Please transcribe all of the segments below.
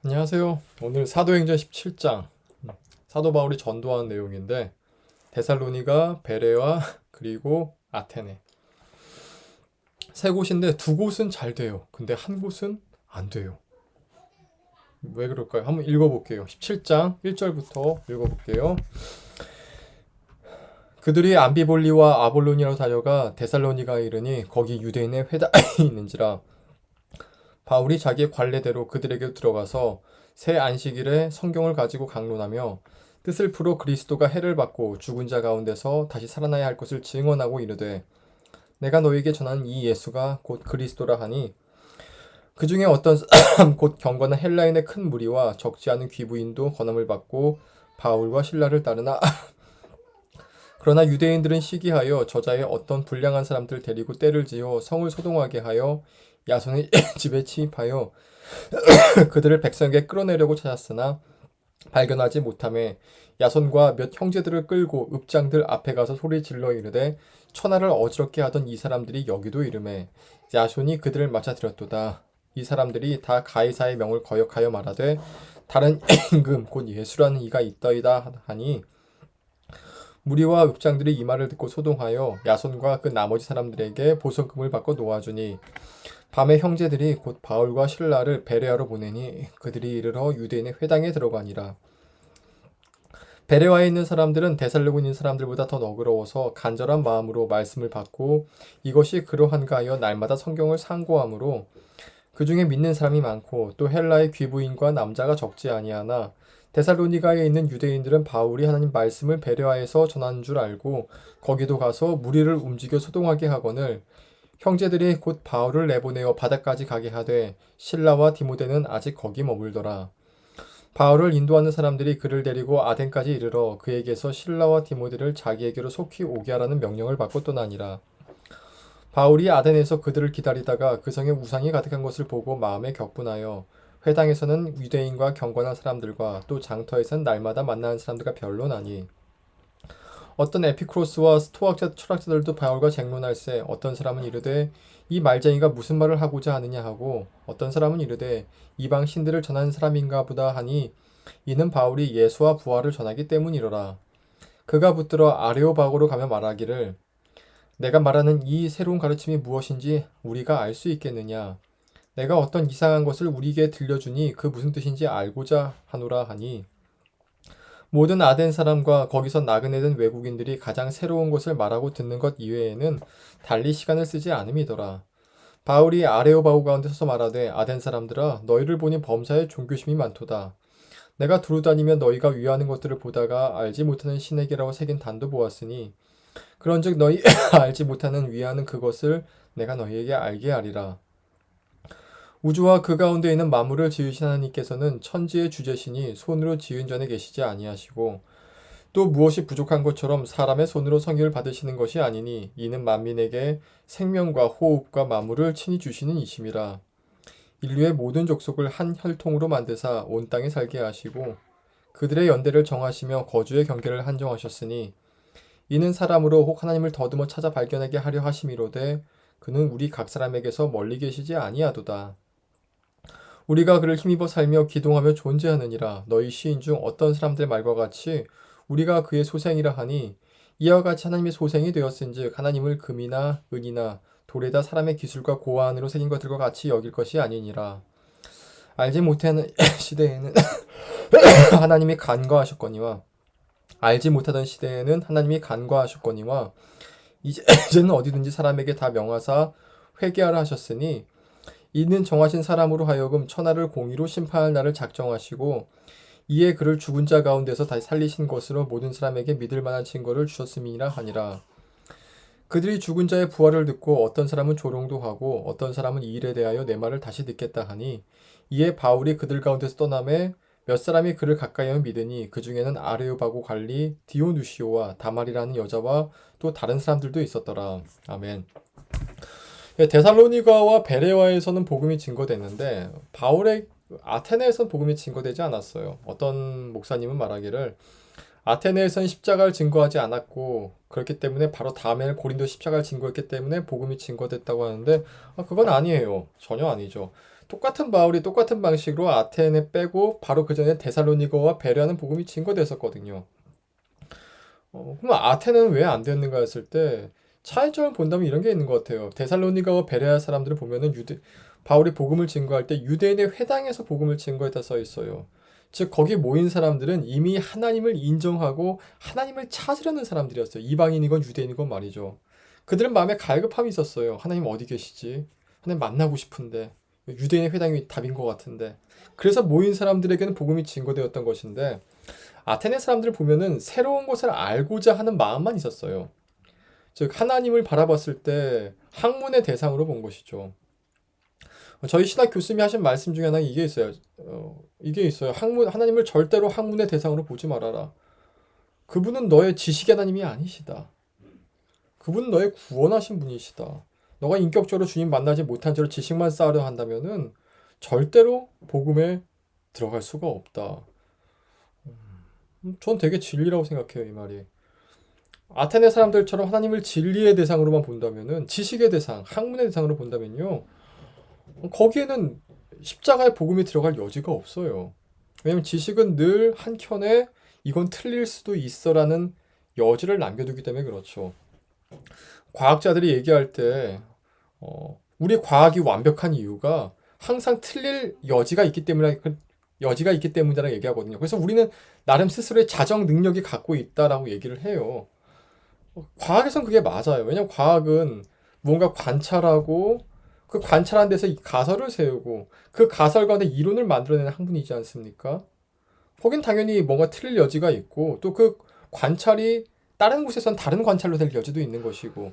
안녕하세요. 오늘 사도행전 17장 사도 바울이 전도하는 내용인데 데살로니가, 베레와 그리고 아테네 세 곳인데 두 곳은 잘 돼요. 근데 한 곳은 안 돼요. 왜 그럴까요? 한번 읽어볼게요. 17장 1절부터 읽어볼게요. 그들이 암비볼리와 아볼로니로 다녀가 데살로니가에 이르니 거기 유대인의 회당이 있는지라 바울이 자기의 관례대로 그들에게 들어가서 새 안식일에 성경을 가지고 강론하며 뜻을 풀어 그리스도가 해를 받고 죽은 자 가운데서 다시 살아나야 할 것을 증언하고 이르되 내가 너에게 전한 이 예수가 곧 그리스도라 하니 그 중에 어떤 사람 곧 경건한 헬라인의 큰 무리와 적지 않은 귀부인도 권함을 받고 바울과 신라를 따르나 그러나 유대인들은 시기하여 저자의 어떤 불량한 사람들 데리고 때를 지어 성을 소동하게 하여 야손의 집에 침입하여 그들을 백성에게 끌어내려고 찾았으나 발견하지 못하매 야손과 몇 형제들을 끌고 읍장들 앞에 가서 소리 질러 이르되 천하를 어지럽게 하던 이 사람들이 여기도 이르매 야손이 그들을 맞아들였도다. 이 사람들이 다 가이사의 명을 거역하여 말하되 다른 임금 곧 예수라는 이가 있더이다 하니 무리와 읍장들이 이 말을 듣고 소동하여 야손과 그 나머지 사람들에게 보석금을 받고 놓아주니 밤에 형제들이 곧 바울과 신라를 베레아로 보내니 그들이 이르러 유대인의 회당에 들어가니라. 베레아에 있는 사람들은 데살로니가 있는 사람들보다 더 너그러워서 간절한 마음으로 말씀을 받고 이것이 그러한가 하여 날마다 성경을 상고하므로 그 중에 믿는 사람이 많고 또 헬라의 귀부인과 남자가 적지 아니하나 데살로니가에 있는 유대인들은 바울이 하나님 말씀을 베레아에서 전한 줄 알고 거기도 가서 무리를 움직여 소동하게 하거늘 형제들이 곧 바울을 내보내어 바다까지 가게 하되 실라와 디모데는 아직 거기 머물더라. 바울을 인도하는 사람들이 그를 데리고 아덴까지 이르러 그에게서 실라와 디모데를 자기에게로 속히 오게 하라는 명령을 받고 떠나니라. 바울이 아덴에서 그들을 기다리다가 그 성에 우상이 가득한 것을 보고 마음에 격분하여 회당에서는 유대인과 경건한 사람들과 또 장터에서는 날마다 만나는 사람들과 변론하니 어떤 에피크로스와 스토학자 철학자들도 바울과 쟁론할세 어떤 사람은 이르되 이 말쟁이가 무슨 말을 하고자 하느냐 하고 어떤 사람은 이르되 이방 신들을 전하는 사람인가 보다 하니 이는 바울이 예수와 부활을 전하기 때문이로라. 그가 붙들어 아레오바고로 가며 말하기를 내가 말하는 이 새로운 가르침이 무엇인지 우리가 알 수 있겠느냐. 내가 어떤 이상한 것을 우리에게 들려주니 그 무슨 뜻인지 알고자 하노라 하니 모든 아덴 사람과 거기서 나그네 된 외국인들이 가장 새로운 것을 말하고 듣는 것 이외에는 달리 시간을 쓰지 않음이더라. 바울이 아레오바고 가운데 서서 말하되 아덴 사람들아 너희를 보니 범사에 종교심이 많도다. 내가 두루다니며 너희가 위하는 것들을 보다가 알지 못하는 신에게라고 새긴 단도 보았으니 그런즉 너희 알지 못하는 위하는 그것을 내가 너희에게 알게 하리라. 우주와 그 가운데 있는 만물을 지으신 하나님께서는 천지의 주제시니 손으로 지은 전에 계시지 아니하시고 또 무엇이 부족한 것처럼 사람의 손으로 성육을 받으시는 것이 아니니 이는 만민에게 생명과 호흡과 만물을 친히 주시는 이심이라. 인류의 모든 족속을 한 혈통으로 만드사 온 땅에 살게 하시고 그들의 연대를 정하시며 거주의 경계를 한정하셨으니 이는 사람으로 혹 하나님을 더듬어 찾아 발견하게 하려 하심이로되 그는 우리 각 사람에게서 멀리 계시지 아니하도다. 우리가 그를 힘입어 살며 기동하며 존재하느니라. 너희 시인 중 어떤 사람들의 말과 같이 우리가 그의 소생이라 하니 이와 같이 하나님의 소생이 되었은즉 하나님을 금이나 은이나 돌에다 사람의 기술과 고안으로 새긴 것들과 같이 여길 것이 아니니라. 알지 못하는 시대에는 하나님이 간과하셨거니와 알지 못하던 시대에는 하나님이 간과하셨거니와 이제는 어디든지 사람에게 다 명하사 회개하라 하셨으니 이는 정하신 사람으로 하여금 천하를 공의로 심판할 날을 작정하시고 이에 그를 죽은 자 가운데서 다시 살리신 것으로 모든 사람에게 믿을 만한 증거를 주셨음이니라 하니라. 그들이 죽은 자의 부활을 듣고 어떤 사람은 조롱도 하고 어떤 사람은 이 일에 대하여 내 말을 다시 듣겠다 하니 이에 바울이 그들 가운데서 떠나매 몇 사람이 그를 가까이 하여 믿으니 그 중에는 아레오바고 관리 디오누시오와 다말이라는 여자와 또 다른 사람들도 있었더라. 아멘. 데살로니가와 베레와에서는 복음이 증거됐는데 바울의 아테네에서는 복음이 증거되지 않았어요. 어떤 목사님은 말하기를 아테네에서는 십자가를 증거하지 않았고 그렇기 때문에 바로 다음에는 고린도 십자가를 증거했기 때문에 복음이 증거됐다고 하는데 그건 아니에요. 전혀 아니죠. 똑같은 바울이 똑같은 방식으로 아테네 빼고 바로 그 전에 데살로니가와 베레아는 복음이 증거됐었거든요. 그럼 아테네는 왜 안 되었는가 했을 때 차이점을 본다면 이런 게 있는 것 같아요. 데살로니가와 베레아 사람들을 보면은 바울이 복음을 증거할 때 유대인의 회당에서 복음을 증거했다 써 있어요. 즉 거기 모인 사람들은 이미 하나님을 인정하고 하나님을 찾으려는 사람들이었어요. 이방인이건 유대인이건 말이죠. 그들은 마음에 갈급함이 있었어요. 하나님 어디 계시지? 하나님 만나고 싶은데 유대인의 회당이 답인 것 같은데. 그래서 모인 사람들에게는 복음이 증거되었던 것인데 아테네 사람들을 보면은 새로운 것을 알고자 하는 마음만 있었어요. 즉 하나님을 바라봤을 때 학문의 대상으로 본 것이죠. 저희 신학 교수님이 하신 말씀 중에 하나 이게 있어요. 이게 있어요. 하나님을 절대로 학문의 대상으로 보지 말아라. 그분은 너의 지식의 하나님이 아니시다. 그분은 너의 구원하신 분이시다. 너가 인격적으로 주님 만나지 못한 채로 지식만 쌓으려 한다면은 절대로 복음에 들어갈 수가 없다. 전 되게 진리라고 생각해요, 이 말이. 아테네 사람들처럼 하나님을 진리의 대상으로만 본다면은 지식의 대상, 학문의 대상으로 본다면요. 거기에는 십자가의 복음이 들어갈 여지가 없어요. 왜냐면 지식은 늘 한켠에 이건 틀릴 수도 있어라는 여지를 남겨두기 때문에 그렇죠. 과학자들이 얘기할 때 우리 과학이 완벽한 이유가 항상 틀릴 여지가 있기 때문이라고 얘기하거든요. 그래서 우리는 나름 스스로의 자정 능력이 갖고 있다라고 얘기를 해요. 과학에선 그게 맞아요. 왜냐면 과학은 뭔가 관찰하고 그 관찰한 데서 가설을 세우고 그 가설 가운데 이론을 만들어내는 학문이지 않습니까? 거긴 당연히 뭔가 틀릴 여지가 있고 또 그 관찰이 다른 곳에선 다른 관찰로 될 여지도 있는 것이고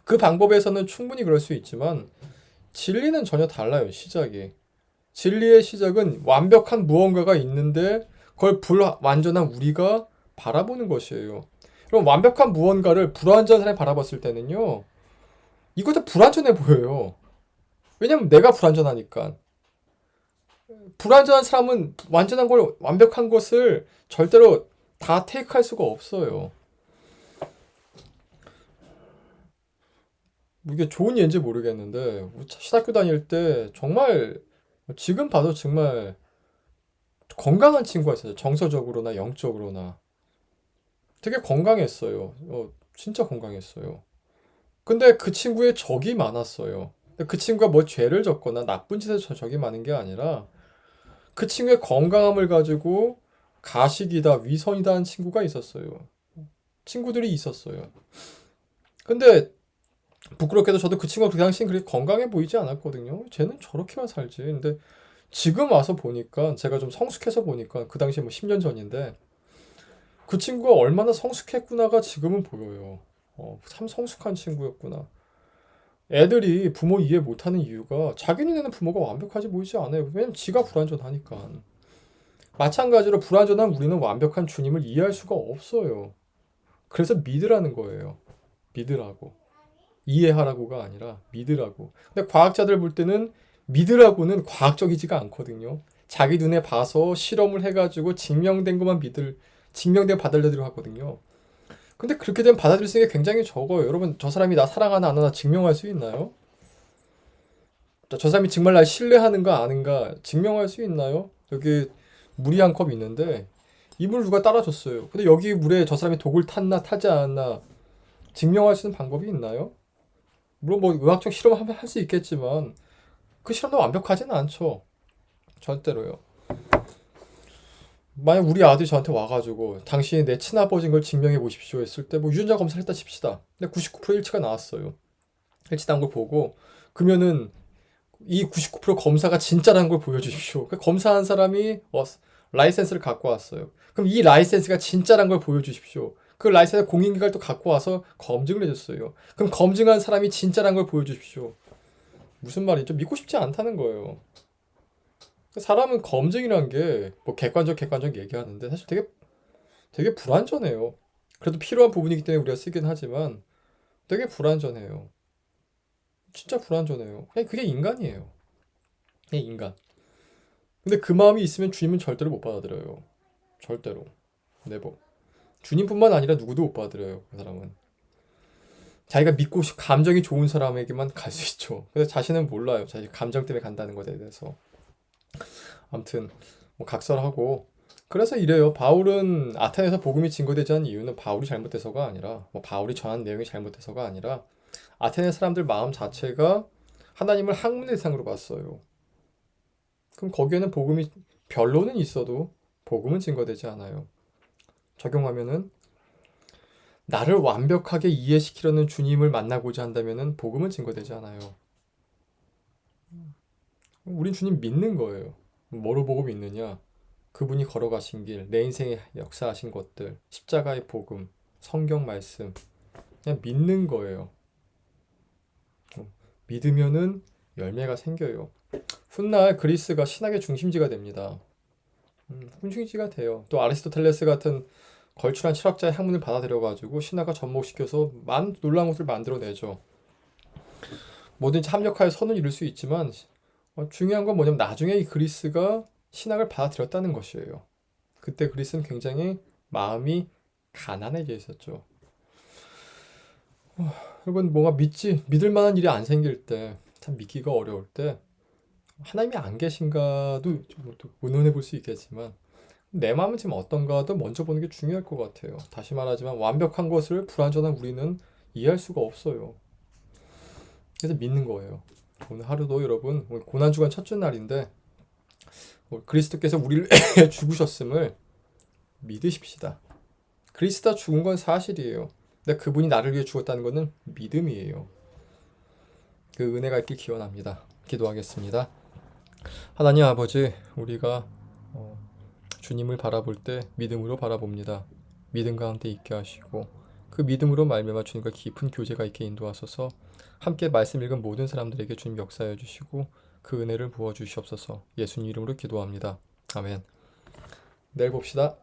그 방법에서는 충분히 그럴 수 있지만 진리는 전혀 달라요. 시작이. 진리의 시작은 완벽한 무언가가 있는데 그걸 불완전한 우리가 바라보는 것이에요. 그럼 완벽한 무언가를 불완전한 사람이 바라봤을 때는요. 이것도 불완전해 보여요. 왜냐면 내가 불완전하니까. 불완전한 사람은 완벽한 것을 절대로 다 테이크할 수가 없어요. 이게 좋은 예인지 모르겠는데 신학교 다닐 때 정말 지금 봐도 정말 건강한 친구가 있어요. 정서적으로나 영적으로나 되게 건강했어요. 진짜 건강했어요. 근데 그 친구의 적이 많았어요. 근데 그 친구가 뭐 죄를 졌거나 나쁜 짓에서 적이 많은 게 아니라 그 친구의 건강함을 가지고 가식이다, 위선이다 하는 친구가 있었어요. 친구들이 있었어요. 근데 부끄럽게도 저도 그 친구가 그 당시엔 그렇게 건강해 보이지 않았거든요. 쟤는 저렇게만 살지. 근데 지금 와서 보니까 제가 좀 성숙해서 보니까 그 당시에 뭐 10년 전인데 그 친구가 얼마나 성숙했구나가 지금은 보여요. 참 성숙한 친구였구나. 애들이 부모 이해 못하는 이유가 자기 눈에는 부모가 완벽하지 보이지 않아요. 왜냐면 지가 불완전하니까. 마찬가지로 불완전한 우리는 완벽한 주님을 이해할 수가 없어요. 그래서 믿으라는 거예요. 믿으라고. 이해하라고가 아니라 믿으라고. 근데 과학자들 볼 때는 믿으라고는 과학적이지가 않거든요. 자기 눈에 봐서 실험을 해가지고 증명된 받아들이려 하거든요. 근데 그렇게 되면 받아들일 수 있는 게 굉장히 적어요. 여러분, 저 사람이 나 사랑하나 안 하나 증명할 수 있나요? 저 사람이 정말 날 신뢰하는가 아는가 증명할 수 있나요? 여기 물이 한 컵 있는데 이 물 누가 따라줬어요. 근데 여기 물에 저 사람이 독을 탔나 타지 않았나 증명할 수 있는 방법이 있나요? 물론 뭐 의학적 실험을 할 수 있겠지만 그 실험도 완벽하지는 않죠. 절대로요. 만약 우리 아들이 저한테 와가지고 당신이 내 친아버지인 걸 증명해 보십시오 했을 때 뭐 유전자 검사를 했다 칩시다. 근데 99% 일치가 나왔어요. 일치 나온 걸 보고 그러면은 이 99% 검사가 진짜라는 걸 보여주십시오. 그 검사한 사람이 라이센스를 갖고 왔어요. 그럼 이 라이센스가 진짜라는 걸 보여주십시오. 그 라이센스 공인기관을 또 갖고 와서 검증을 해줬어요. 그럼 검증한 사람이 진짜라는 걸 보여주십시오. 무슨 말이죠? 믿고 싶지 않다는 거예요. 사람은 검증이란 게 뭐 객관적 얘기하는데 사실 되게 불완전해요. 그래도 필요한 부분이기 때문에 우리가 쓰긴 하지만 되게 불완전해요. 진짜 불완전해요. 그냥 그게 인간이에요. 그냥 인간. 근데 그 마음이 있으면 주님은 절대로 못 받아들여요. 절대로. 네버. 주님뿐만 아니라 누구도 못 받아들여요. 그 사람은. 자기가 믿고 감정이 좋은 사람에게만 갈 수 있죠. 근데 자신은 몰라요. 자기 감정 때문에 간다는 것에 대해서. 아무튼 뭐 각설하고 그래서 이래요. 바울은 아테네에서 복음이 증거되지 않은 이유는 바울이 잘못돼서가 아니라 뭐 바울이 전한 내용이 잘못돼서가 아니라 아테네 사람들 마음 자체가 하나님을 학문의 대상으로 봤어요. 그럼 거기에는 복음이 별로는 있어도 복음은 증거되지 않아요. 적용하면은 나를 완벽하게 이해시키려는 주님을 만나고자 한다면은 복음은 증거되지 않아요. 우린 주님 믿는 거예요. 뭐로 보고 믿느냐? 그분이 걸어가신 길, 내 인생에 역사하신 것들, 십자가의 복음, 성경 말씀, 그냥 믿는 거예요. 믿으면은 열매가 생겨요. 훗날 그리스가 신학의 중심지가 됩니다. 중심지가 돼요. 또 아리스토텔레스 같은 걸출한 철학자의 학문을 받아들여가지고 신학을 접목시켜서 놀라운 것을 만들어내죠. 뭐든지 합력하여 선을 이룰 수 있지만 중요한 건 뭐냐면 나중에 이 그리스가 신학을 받아들였다는 것이에요. 그때 그리스는 굉장히 마음이 가난해져 있었죠. 여러분 뭔가 믿을 만한 일이 안 생길 때, 참 믿기가 어려울 때 하나님이 안 계신가도 좀 의논해 볼 수 있겠지만 내 마음은 지금 어떤가도 먼저 보는 게 중요할 것 같아요. 다시 말하지만 완벽한 것을 불완전한 우리는 이해할 수가 없어요. 그래서 믿는 거예요. 오늘 하루도 여러분 오늘 고난주간 첫째 날인데 그리스도께서 우리를 죽으셨음을 믿으십시다. 그리스도가 죽은 건 사실이에요. 근데 그분이 나를 위해 죽었다는 것은 믿음이에요. 그 은혜가 있길 기원합니다. 기도하겠습니다. 하나님 아버지, 우리가 주님을 바라볼 때 믿음으로 바라봅니다. 믿음 가운데 있게 하시고 그 믿음으로 말미암아 주님과 깊은 교제가 있게 인도하소서. 함께 말씀 읽은 모든 사람들에게 주님 역사해 주시고 그 은혜를 부어 주시옵소서. 예수님 이름으로 기도합니다. 아멘. 내일 봅시다.